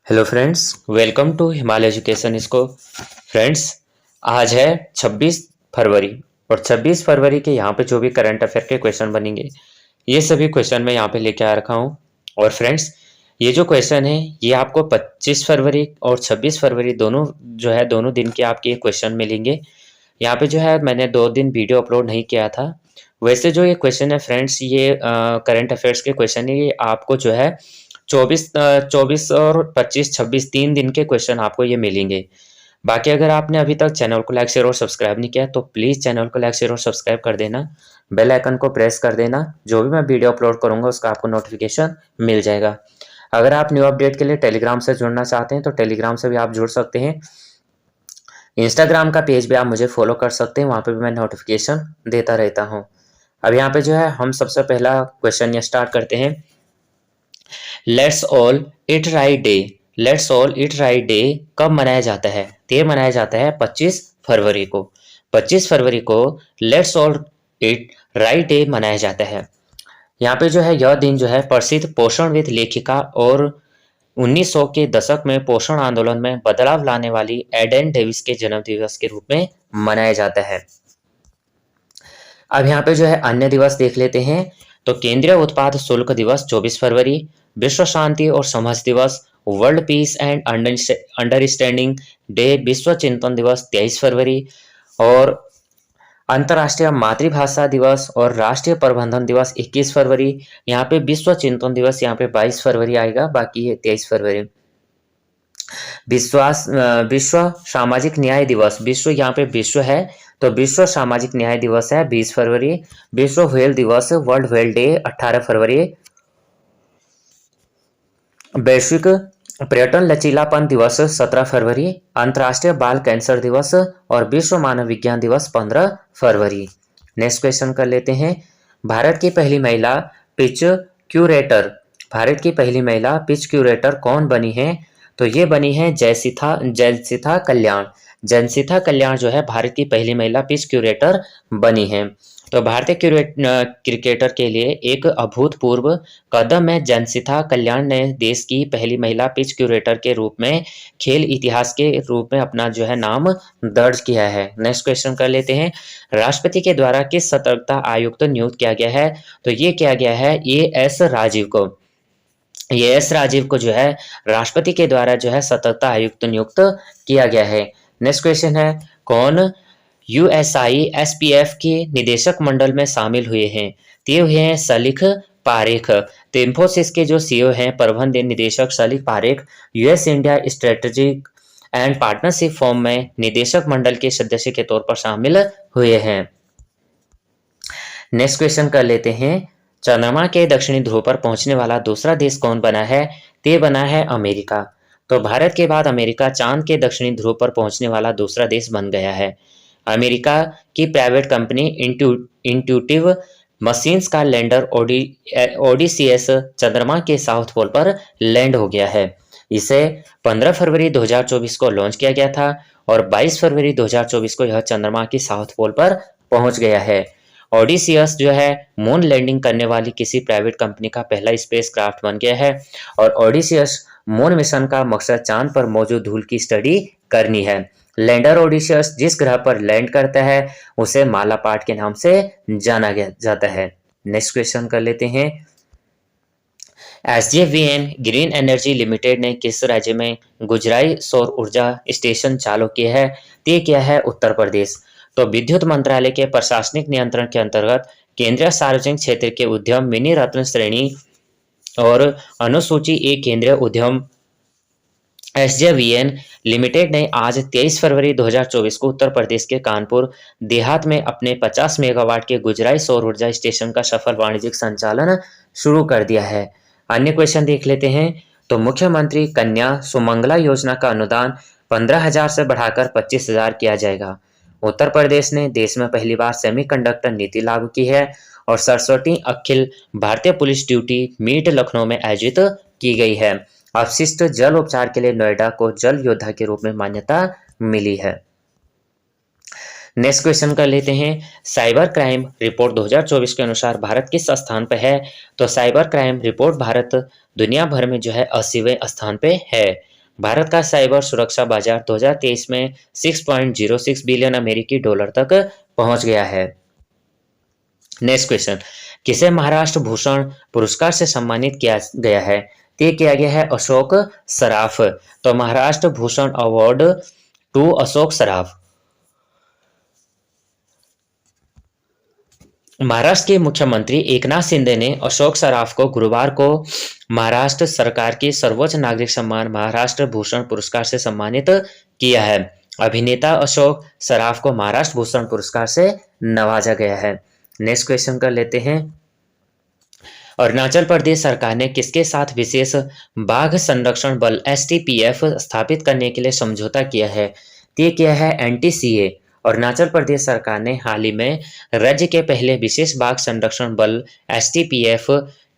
Hello friends, welcome to Himalaya education इसको। Friends, आज है 26 फरवरी और 26 फरवरी के यहाँ पे जो भी करंट अफेयर के क्वेश्चन बनेंगे ये सभी क्वेश्चन मैं यहाँ पे लेके आ रखा हूँ। और फ्रेंड्स, ये जो क्वेश्चन है ये आपको 25 फरवरी और 26 फरवरी दोनों जो है दोनों दिन के आपके क्वेश्चन मिलेंगे। यहाँ पे जो है मैंने 2 दिन वीडियो अपलोड नहीं किया था। वैसे जो ये क्वेश्चन है फ्रेंड्स, ये करंट अफेयर्स के क्वेश्चन है। ये आपको जो है 24 और 25-26 3 दिन के क्वेश्चन आपको ये मिलेंगे। बाकी अगर आपने अभी तक चैनल को लाइक शेयर और सब्सक्राइब नहीं किया तो प्लीज़ चैनल को लाइक शेयर और सब्सक्राइब कर देना, बेल आइकन को प्रेस कर देना। जो भी मैं वीडियो अपलोड करूँगा उसका आपको नोटिफिकेशन मिल जाएगा। अगर आप न्यू अपडेट के लिए टेलीग्राम से जुड़ना चाहते हैं तो टेलीग्राम से भी आप जुड़ सकते हैं। इंस्टाग्राम का पेज भी आप मुझे फॉलो कर सकते हैं, वहाँ पे भी मैं नोटिफिकेशन देता रहता हूँ। अब यहाँ पे जो है हम सबसे पहला क्वेश्चन ये स्टार्ट करते हैं। Let's all it right day. Let's all it right day कब मनाया जाता है? तो ये मनाया जाता है 25 फरवरी को। 25 फरवरी को let's all it right day मनाया जाता है। यहाँ पे जो है यह दिन जो है प्रसिद्ध पोषण विद लेखिका और 1900 के दशक में पोषण आंदोलन में बदलाव लाने वाली एडेन डेविस के जन्म दिवस के रूप में मनाया जाता है। अब यहाँ पे जो है अन्य दिवस देख लेते हैं। तो केंद्रीय उत्पाद शुल्क दिवस 24 फरवरी, विश्व शांति और समझ दिवस, world peace and understanding day, विश्व चिंतन दिवस 23 फरवरी, और अंतर्राष्ट्रीय मातृभाषा दिवस और राष्ट्रीय प्रबंधन दिवस 21 फरवरी। यहाँ पे विश्व चिंतन दिवस यहाँ पे 22 फरवरी आएगा, बाकी ये 23 फरवरी। विश्व सामाजिक न्याय दिवस, विश्व यहाँ पे विश्व है तो विश्व सामाजिक न्याय दिवस है 20 फरवरी। विश्व व्हेल दिवस, वर्ल्ड व्हेल डे 18 फरवरी। वैश्विक पर्यटन लचीलापन दिवस 17 फरवरी। अंतर्राष्ट्रीय बाल कैंसर दिवस और विश्व मानव विज्ञान दिवस 15 फरवरी। नेक्स्ट क्वेश्चन कर लेते हैं। भारत की पहली महिला पिच क्यूरेटर, भारत की पहली महिला पिच क्यूरेटर कौन बनी है? तो ये बनी है जयसिथा कल्याण। जयसिथा कल्याण जो है भारत की पहली महिला पिच क्यूरेटर बनी है। तो भारतीय क्रिकेटर के लिए एक अभूतपूर्व कदम है। जयसिथा कल्याण ने देश की पहली महिला पिच क्यूरेटर के रूप में खेल इतिहास के रूप में अपना जो है नाम दर्ज किया है। नेक्स्ट क्वेश्चन कर लेते हैं। राष्ट्रपति के द्वारा किस सतर्कता आयुक्त नियुक्त किया गया है? तो ये किया गया है एएस राजीव को। एएस राजीव को जो है राष्ट्रपति के द्वारा जो है सतर्कता आयुक्त नियुक्त किया गया है। नेक्स्ट क्वेश्चन है, कौन यूएसआई एसपीएफ के निदेशक मंडल में शामिल हुए हैं? ये हुए हैं सलीख पारेख। तो इंफोसिस के जो सीईओ हैं, प्रबंध निदेशक Salil Parekh, US India strategic and partnership forum में निदेशक मंडल के सदस्य के तौर पर शामिल हुए हैं। नेक्स्ट क्वेश्चन कर लेते हैं। चंद्रमा के दक्षिणी ध्रुव पर पहुंचने वाला दूसरा देश कौन बना है? ते बना है अमेरिका। तो भारत के बाद अमेरिका चांद के दक्षिणी ध्रुव पर पहुंचने वाला दूसरा देश बन गया है। अमेरिका की प्राइवेट कंपनी इंट्यूटिव मशीन्स का लैंडर ओडीसीएस चंद्रमा के साउथ पोल पर लैंड हो गया है। इसे 15 फरवरी 2024 को लॉन्च किया गया था और 22 फरवरी 2024 को यह चंद्रमा की साउथ पोल पर पहुंच गया है। ओडिसियस जो है मून लैंडिंग करने वाली किसी प्राइवेट कंपनी का पहला स्पेसक्राफ्ट बन गया है और ओडिसियस मून मिशन का मकसद चांद पर मौजूद धूल की स्टडी करनी है। लैंडर ओडिसियस जिस ग्रह पर लैंड करता है उसे मालापाट के नाम से जाना जाता है। नेक्स्ट क्वेश्चन कर लेते हैं। एसजेवीएन ग्रीन एनर्जी लिमिटेड ने किस राज्य में गुजराई सौर ऊर्जा स्टेशन चालू किया है? ये क्या है? उत्तर प्रदेश। तो विद्युत मंत्रालय के प्रशासनिक नियंत्रण के अंतर्गत केंद्रीय सार्वजनिक क्षेत्र के उद्यम मिनी रत्न श्रेणी और अनुसूची एक केंद्रीय उद्यम एसजेवीएन लिमिटेड ने आज 23 फरवरी 2024 को उत्तर प्रदेश के कानपुर देहात में अपने 50 मेगावाट के गुजराई सौर ऊर्जा स्टेशन का सफल वाणिज्यिक संचालन शुरू कर दिया है। अन्य क्वेश्चन देख लेते हैं। तो मुख्यमंत्री कन्या सुमंगला योजना का अनुदान 15,000 से बढ़ाकर 25,000 किया जाएगा। उत्तर प्रदेश ने देश में पहली बार सेमीकंडक्टर नीति लागू की है और 67वीं Akhil Bharatiya police duty meet Lucknow में आयोजित की गई है। अपशिष्ट जल उपचार के लिए नोएडा को जल योद्धा के रूप में मान्यता मिली है। नेक्स्ट क्वेश्चन कर लेते हैं। साइबर क्राइम रिपोर्ट 2024 के अनुसार भारत किस स्थान पर है? तो साइबर क्राइम रिपोर्ट भारत दुनिया भर में जो है 80वें स्थान पे है। भारत का साइबर सुरक्षा बाजार 2023 में 6.06 बिलियन अमेरिकी डॉलर तक पहुंच गया है। नेक्स्ट क्वेश्चन, किसे महाराष्ट्र भूषण पुरस्कार से सम्मानित किया गया है? ये किया गया है अशोक सराफ। तो महाराष्ट्र भूषण अवार्ड टू अशोक सराफ। महाराष्ट्र के मुख्यमंत्री एकनाथ शिंदे ने अशोक सराफ को गुरुवार को महाराष्ट्र सरकार की सर्वोच्च नागरिक सम्मान महाराष्ट्र भूषण पुरस्कार से सम्मानित किया है। अभिनेता अशोक सराफ को महाराष्ट्र भूषण पुरस्कार से नवाजा गया है। नेक्स्ट क्वेश्चन कर लेते हैं, अरुणाचल प्रदेश सरकार ने किसके साथ विशेष बाघ संरक्षण बल STPF स्थापित करने के लिए समझौता किया है? ये किया है NTCA। अरुणाचल प्रदेश सरकार ने हाल ही में राज्य के पहले विशेष बाघ संरक्षण बल STPF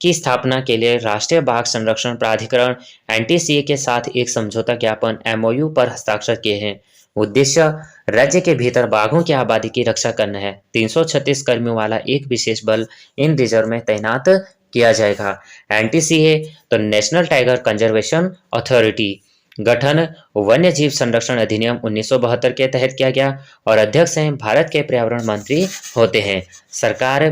की स्थापना के लिए राष्ट्रीय बाघ संरक्षण प्राधिकरण NTCA के साथ एक समझौता ज्ञापन MOU पर हस्ताक्षर किए हैं। उद्देश्य राज्य के भीतर बाघों की आबादी की रक्षा करना है। 336 कर्मियों वाला एक विशेष बल इन रिजर्व में तैनात किया जाएगा। NTCA तो नेशनल टाइगर कंजर्वेशन अथॉरिटी गठन वन्य जीव संरक्षण अधिनियम 1972 के तहत किया गया और अध्यक्ष हैं भारत के पर्यावरण मंत्री होते हैं। सरकार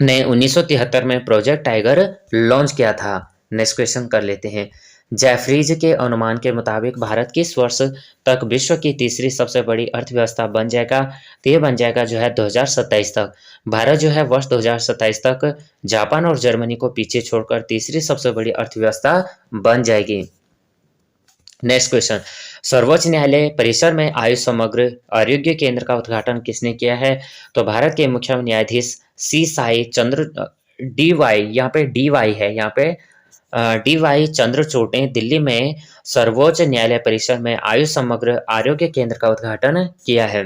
ने 1973 में प्रोजेक्ट टाइगर लॉन्च किया था। नेक्स्ट क्वेश्चन कर लेते हैं, जैफरीज के अनुमान के मुताबिक भारत किस वर्ष तक विश्व की तीसरी सबसे बड़ी अर्थव्यवस्था बन जाएगा? तो ये बन जाएगा जो है 2027 तक। भारत जो है वर्ष 2027 तक जापान और जर्मनी को पीछे छोड़कर तीसरी सबसे बड़ी अर्थव्यवस्था बन जाएगी। नेक्स्ट क्वेश्चन, सर्वोच्च न्यायालय परिसर में आयुष समग्र आरोग्य केंद्र का उद्घाटन किसने किया है? तो भारत के मुख्य न्यायाधीश सी साई चंद्र DY, यहाँ पे DY है, यहाँ पे DY चंद्रचूड़ ने दिल्ली में सर्वोच्च न्यायालय परिसर में आयुष समग्र आरोग्य केंद्र का उद्घाटन किया है।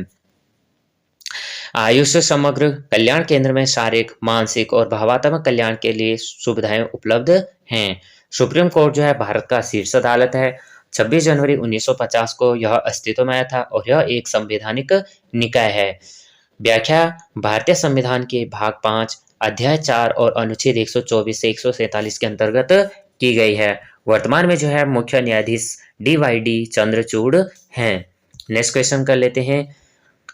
आयुष समग्र कल्याण केंद्र में शारीरिक, मानसिक और भावात्मक कल्याण के लिए सुविधाएं उपलब्ध हैं। सुप्रीम कोर्ट जो है भारत का शीर्ष अदालत है। 26 जनवरी 1950 को यह अस्तित्व में आया था और यह एक संवैधानिक निकाय है। व्याख्या भारतीय संविधान के भाग 5 अध्याय 4 और अनुच्छेद 124 से 147 के अंतर्गत की गई है। वर्तमान में जो है मुख्य न्यायाधीश DYD चंद्रचूड़ हैं। नेक्स्ट क्वेश्चन कर लेते हैं,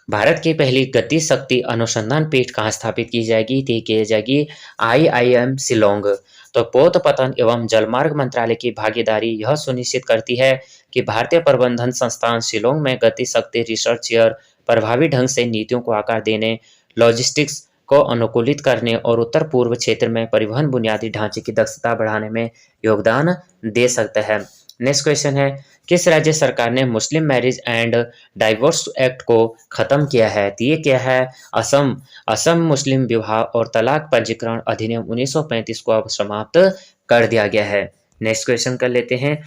भारत की पहली गति शक्ति अनुसंधान पीठ कहाँ स्थापित की जाएगी? तो की जाएगी IIM शिलोंग। तो पोत पतन एवं जलमार्ग मंत्रालय की भागीदारी यह सुनिश्चित करती है कि भारतीय प्रबंधन संस्थान शिलोंग में गति शक्ति रिसर्च चेयर प्रभावी ढंग से नीतियों को आकार देने, लॉजिस्टिक्स को अनुकूलित करने और उत्तर पूर्व क्षेत्र में परिवहन बुनियादी ढांचे की दक्षता बढ़ाने में योगदान दे सकता है। नेक्स्ट क्वेश्चन है, किस राज्य सरकार ने मुस्लिम मैरिज एंड डाइवोर्स एक्ट को खत्म किया है? तो ये क्या है असम। असम मुस्लिम विवाह और तलाक पंजीकरण अधिनियम 1935 को अब समाप्त कर दिया गया है। नेक्स्ट क्वेश्चन कर लेते हैं,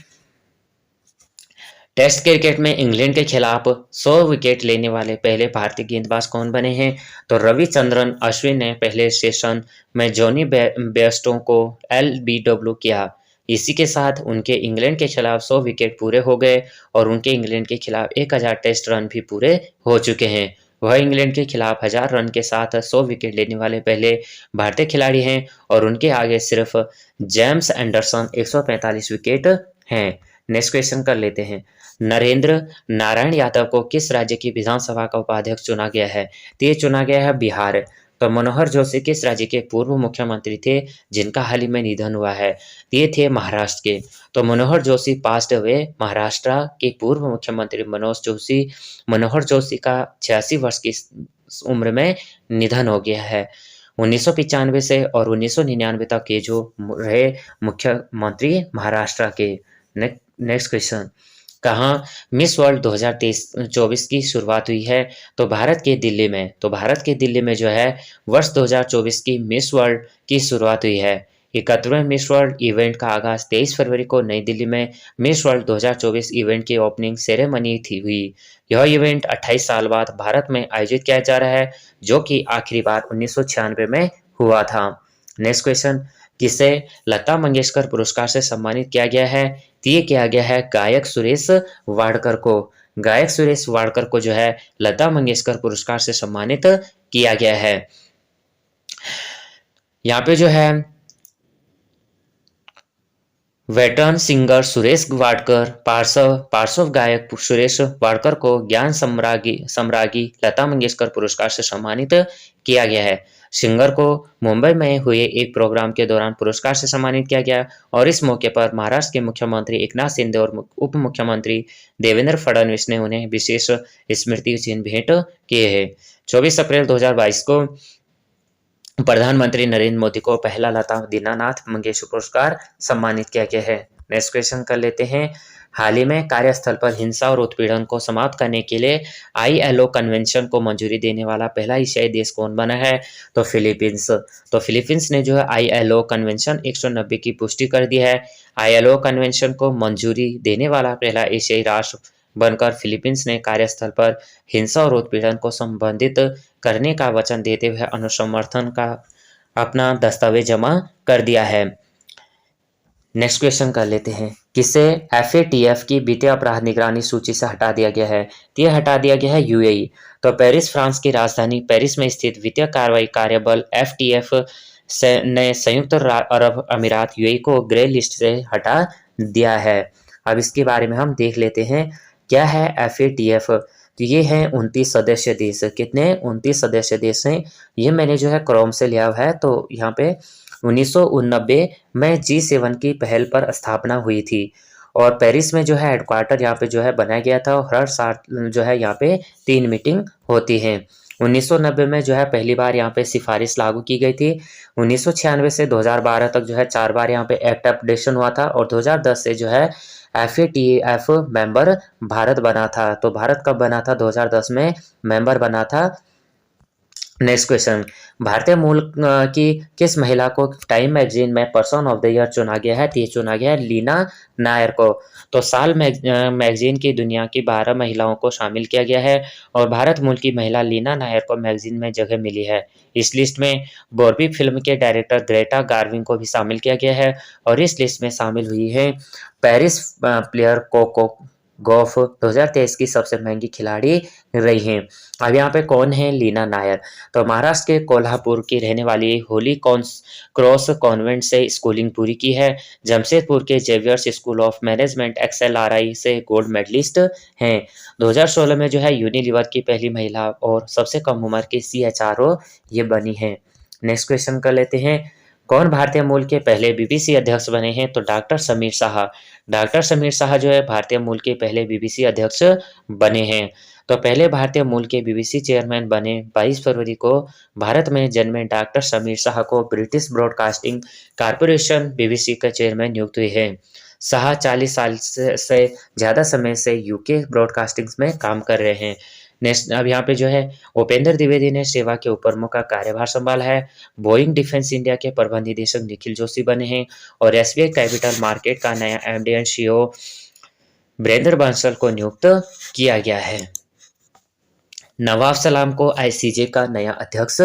टेस्ट क्रिकेट में इंग्लैंड के खिलाफ 100 विकेट लेने वाले पहले भारतीय गेंदबाज कौन बने हैं? तो रविचंद्रन अश्विन ने पहले सेशन में जॉनी बेयरस्टो को LBW किया। इसी के साथ उनके इंग्लैंड के खिलाफ 100 विकेट पूरे हो गए और उनके इंग्लैंड के खिलाफ 1000 टेस्ट रन भी पूरे हो चुके हैं। वह इंग्लैंड के खिलाफ 1000 रन के साथ 100 विकेट लेने वाले पहले भारतीय खिलाड़ी हैं और उनके आगे सिर्फ जेम्स एंडरसन 145 विकेट हैं। नेक्स्ट क्वेश्चन कर लेते हैं, नरेंद्र नारायण यादव को किस राज्य की विधानसभा का उपाध्यक्ष चुना गया है? तो ये चुना गया है बिहार। तो मनोहर जोशी किस राज्य के पूर्व मुख्यमंत्री थे जिनका हाल ही में निधन हुआ है? ये थे महाराष्ट्र के। तो मनोहर जोशी पास्ड अवे। महाराष्ट्र के पूर्व मुख्यमंत्री मनोहर जोशी का 86 वर्ष की उम्र में निधन हो गया है। 1995 से और 1999 तक के जो रहे मुख्यमंत्री महाराष्ट्र के। नेक्स्ट क्वेश्चन, कहाँ मिस वर्ल्ड 2024 की शुरुआत हुई है? तो भारत के दिल्ली में। तो भारत के दिल्ली में जो है वर्ष 2024 की मिस वर्ल्ड की शुरुआत हुई है। 71वें मिस वर्ल्ड इवेंट का आगाज 23 फरवरी को नई दिल्ली में मिस वर्ल्ड 2024 इवेंट की ओपनिंग सेरेमनी हुई। यह इवेंट 28 साल बाद भारत में आयोजित किया जा रहा है, जो कि आखिरी बार 1996 में हुआ था। नेक्स्ट क्वेश्चन, किसे लता मंगेशकर पुरस्कार से सम्मानित किया गया है? तो ये किया गया है गायक सुरेश वाडकर को। गायक सुरेश वाडकर को जो है लता मंगेशकर पुरस्कार से सम्मानित किया गया है। यहाँ पे जो है वेटरन सिंगर सुरेश वाडकर, पार्श्व पार्श्व गायक सुरेश वाडकर को ज्ञान सम्राज्ञी सम्राज्ञी लता मंगेशकर पुरस्कार से सम्मानित किया गया है। सिंगर को मुंबई में हुए एक प्रोग्राम के दौरान पुरस्कार से सम्मानित किया गया और इस मौके पर महाराष्ट्र के मुख्यमंत्री एकनाथ शिंदे और उप मुख्यमंत्री देवेंद्र फडणवीस ने उन्हें विशेष स्मृति चिन्ह भेंट किए हैं। 24 अप्रैल 2022 को प्रधानमंत्री नरेंद्र मोदी को पहला लता दीनानाथ मंगेशकर पुरस्कार सम्मानित किया गया है। नेक्स्ट क्वेश्चन कर लेते हैं। हाल ही में कार्यस्थल पर हिंसा और उत्पीड़न को समाप्त करने के लिए ILO कन्वेंशन को मंजूरी देने वाला पहला एशियाई देश कौन बना है? तो फिलीपींस। तो फिलीपींस ने जो है ILO कन्वेंशन 190 की पुष्टि कर दी है। ILO कन्वेंशन को मंजूरी देने वाला पहला एशियाई राष्ट्र बनकर फिलीपींस ने कार्यस्थल पर हिंसा और उत्पीड़न को संबंधित करने का वचन देते हुए अनुसमर्थन का अपना दस्तावेज जमा कर दिया है। नेक्स्ट क्वेश्चन कर लेते हैं। किसे FATF की वित्तीय अपराध निगरानी सूची से हटा दिया गया है? तो यह हटा दिया गया है UAE। तो पेरिस फ्रांस की राजधानी पेरिस में स्थित वित्तीय कार्रवाई कार्यबल FTF ने संयुक्त अरब अमीरात UAE को ग्रे लिस्ट से हटा दिया है। अब इसके बारे में हम देख लेते हैं क्या है FATF। तो ये है 29 सदस्य देश। कितने? 29 सदस्य देश हैं। ये मैंने जो है क्रोम से लिया हुआ है। तो यहाँ पे 1989 में G7 की पहल पर स्थापना हुई थी और पेरिस में जो है हेडक्वार्टर यहाँ पे जो है बनाया गया था और हर साल जो है यहाँ पे 3 मीटिंग होती है। 1990 में जो है पहली बार यहाँ पे सिफारिश लागू की गई थी। 1996 से 2012 तक जो है 4 बार यहाँ पे एक्ट अपडेशन हुआ था और 2010 से जो है FATF मेंबर भारत बना था। तो भारत कब बना था? 2010 में मेंबर बना था। Next question. भारतीय मूल की किस महिला को टाइम मैगजीन में पर्सन ऑफ द ईयर चुना गया है? तो ये चुना गया है लीना नायर को। तो साल मैगजीन की दुनिया की 12 महिलाओं को शामिल किया गया है और भारत मूल की महिला लीना नायर को मैगजीन में जगह मिली है। इस लिस्ट में बॉर्बी फिल्म के डायरेक्टर ग्रेटा गार्विन को भी शामिल किया गया है और इस लिस्ट में शामिल हुई है पेरिस प्लेयर कोको गोफ 2023 की सबसे महंगी खिलाड़ी रही हैं। अब यहाँ पे कौन है लीना नायर? तो महाराष्ट्र के कोल्हापुर की रहने वाली होली क्रॉस कॉन्वेंट से स्कूलिंग पूरी की है। जमशेदपुर के Xavier's school of management XLRI से गोल्ड मेडलिस्ट हैं। 2016 में जो है यूनिलीवर की पहली महिला और सबसे कम उम्र की CHRO ये बनी है। नेक्स्ट क्वेश्चन कर लेते हैं। कौन भारतीय मूल के पहले BBC अध्यक्ष बने हैं? तो डॉक्टर समीर शाह। डॉक्टर समीर शाह जो है भारतीय मूल के पहले BBC अध्यक्ष बने हैं। तो पहले भारतीय मूल के BBC चेयरमैन बने 22 फरवरी को भारत में जन्मे डॉक्टर समीर शाह को ब्रिटिश ब्रॉडकास्टिंग कॉर्पोरेशन BBC का चेयरमैन नियुक्त हुए हैं। शाह 40 साल से ज़्यादा समय से UK ब्रॉडकास्टिंग में काम कर रहे हैं। नेक्स्ट अब यहाँ पे जो है उपेंद्र द्विवेदी ने सेवा के उप प्रमुख का कार्यभार संभाला है। बोइंग डिफेंस इंडिया के प्रबंध निदेशक निखिल जोशी बने हैं और SBI कैपिटल मार्केट का नया MD एंड CEO ब्रेंद्र बंसल को नियुक्त किया गया है। नवाब सलाम को ICJ का नया अध्यक्ष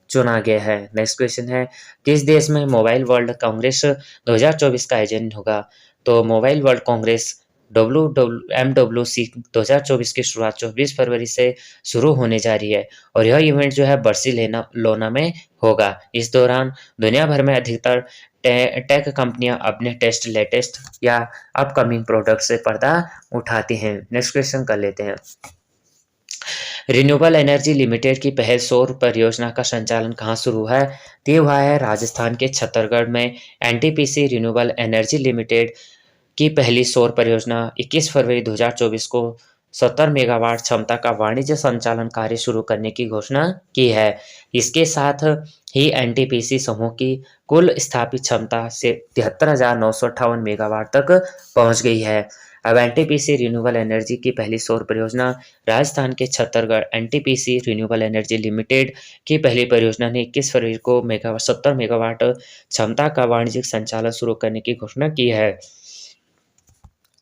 चुना गया है। नेक्स्ट क्वेश्चन है। किस देश में मोबाइल वर्ल्ड कांग्रेस 2024 का आयोजन होगा? तो मोबाइल वर्ल्ड कांग्रेस MWC 2024 की शुरुआत 24 फरवरी से शुरू होने जा रही है और यह इवेंट जो है बार्सिलोना में होगा। इस दौरान दुनिया भर में अधिकतर टेक कंपनियां अपने लेटेस्ट या अपकमिंग प्रोडक्ट से पर्दा उठाती हैं। नेक्स्ट क्वेश्चन कर लेते हैं। रिन्यूएबल एनर्जी लिमिटेड की पहल सौर परियोजना का संचालन कहाँ शुरू हुआ है? ये हुआ है राजस्थान के छत्तरगढ़ में। NTPC रिन्यूएबल एनर्जी लिमिटेड की पहली सौर परियोजना 21 फरवरी 2024 को 70 मेगावाट क्षमता का वाणिज्य संचालन कार्य शुरू करने की घोषणा की है। इसके साथ ही NTPC समूह की कुल स्थापित क्षमता से 73,958 मेगावाट तक पहुंच गई है। अब NTPC रिन्यूएबल एनर्जी की पहली सौर परियोजना राजस्थान के Chhattargarh NTPC renewable energy limited की पहली परियोजना ने 21 फरवरी को 70 मेगावाट क्षमता का वाणिज्यिक संचालन शुरू करने की घोषणा की है।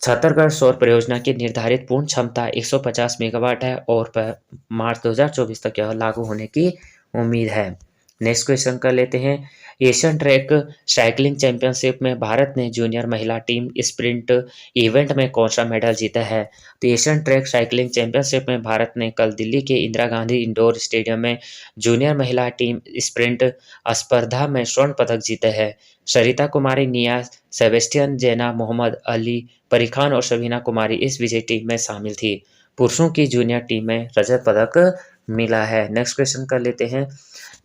छत्तरगढ़ सौर परियोजना की निर्धारित पूर्ण क्षमता 150 मेगावाट है और मार्च 2024 तक यह लागू होने की उम्मीद है। नेक्स्ट क्वेश्चन कर लेते हैं। एशियन ट्रैक साइकिलिंग चैंपियनशिप में भारत ने जूनियर महिला टीम स्प्रिंट इवेंट में कौन सा मेडल जीता है? तो एशियन ट्रैक साइकिलिंग चैंपियनशिप में भारत ने कल दिल्ली के इंदिरा गांधी इंडोर स्टेडियम में जूनियर महिला टीम स्प्रिंट स्पर्धा में स्वर्ण पदक जीते हैं। सरिता कुमारी, निया सेबेस्टियन, जैना मोहम्मद अली परीखान और शबीना कुमारी इस विजयी टीम में शामिल थी। पुरुषों की जूनियर टीम में रजत पदक मिला है। नेक्स्ट क्वेश्चन कर लेते हैं।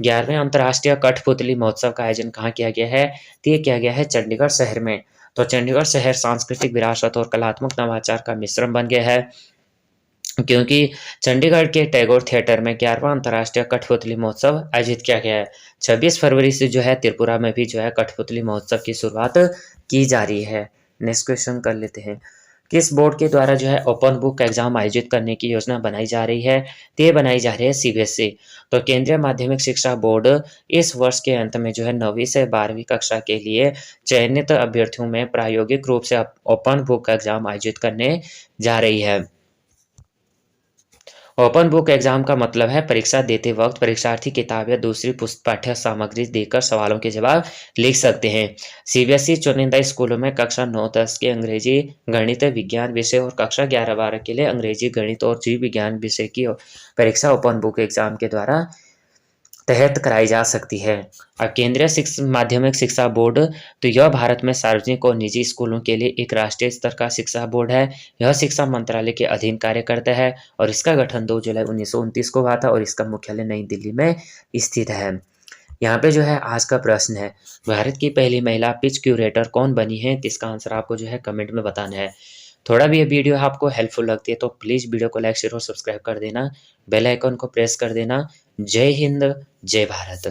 11वें अंतर्राष्ट्रीय कठपुतली महोत्सव का आयोजन कहाँ किया गया है? तो ये किया गया है चंडीगढ़ शहर में। तो चंडीगढ़ शहर सांस्कृतिक विरासत और कलात्मक नवाचार का मिश्रण बन गया है, क्योंकि चंडीगढ़ के टैगोर थिएटर में 11वां अंतर्राष्ट्रीय कठपुतली महोत्सव आयोजित किया गया है। 26 फरवरी से जो है त्रिपुरा में भी जो है कठपुतली महोत्सव की शुरुआत की जा रही है। नेक्स्ट क्वेश्चन कर लेते हैं। किस बोर्ड के द्वारा जो है ओपन बुक एग्जाम आयोजित करने की योजना बनाई जा रही है? तो ये बनाई जा रही है सीबीएसई। तो केंद्रीय माध्यमिक शिक्षा बोर्ड इस वर्ष के अंत में जो है 9वीं से 12वीं कक्षा के लिए चयनित अभ्यर्थियों में प्रायोगिक रूप से ओपन बुक एग्जाम आयोजित करने जा रही है। ओपन बुक एग्जाम का मतलब है परीक्षा देते वक्त परीक्षार्थी किताब या दूसरी पाठ्य सामग्री देकर सवालों के जवाब लिख सकते हैं। सीबीएसई चुनिंदा स्कूलों में कक्षा 9-10 के अंग्रेजी, गणित, विज्ञान विषय और कक्षा 11-12 के लिए अंग्रेजी, गणित और जीव विज्ञान विषय की परीक्षा ओपन बुक एग्जाम के द्वारा तहत कराई जा सकती है। और केंद्रीय माध्यमिक शिक्षा बोर्ड, तो यह भारत में सार्वजनिक और निजी स्कूलों के लिए एक राष्ट्रीय स्तर का शिक्षा बोर्ड है। यह शिक्षा मंत्रालय के अधीन कार्य करता है और इसका गठन 2 जुलाई 1929 को हुआ था और इसका मुख्यालय नई दिल्ली में स्थित है। यहाँ पे जो है आज का प्रश्न है, भारत की पहली महिला पिच क्यूरेटर कौन बनी है? तो इसका आंसर आपको जो है कमेंट में बताना है। थोड़ा भी ये वीडियो आपको हेल्पफुल लगती है तो प्लीज़ वीडियो को लाइक, शेयर और सब्सक्राइब कर देना। बेल आइकन को प्रेस कर देना। जय हिंद, जय भारत।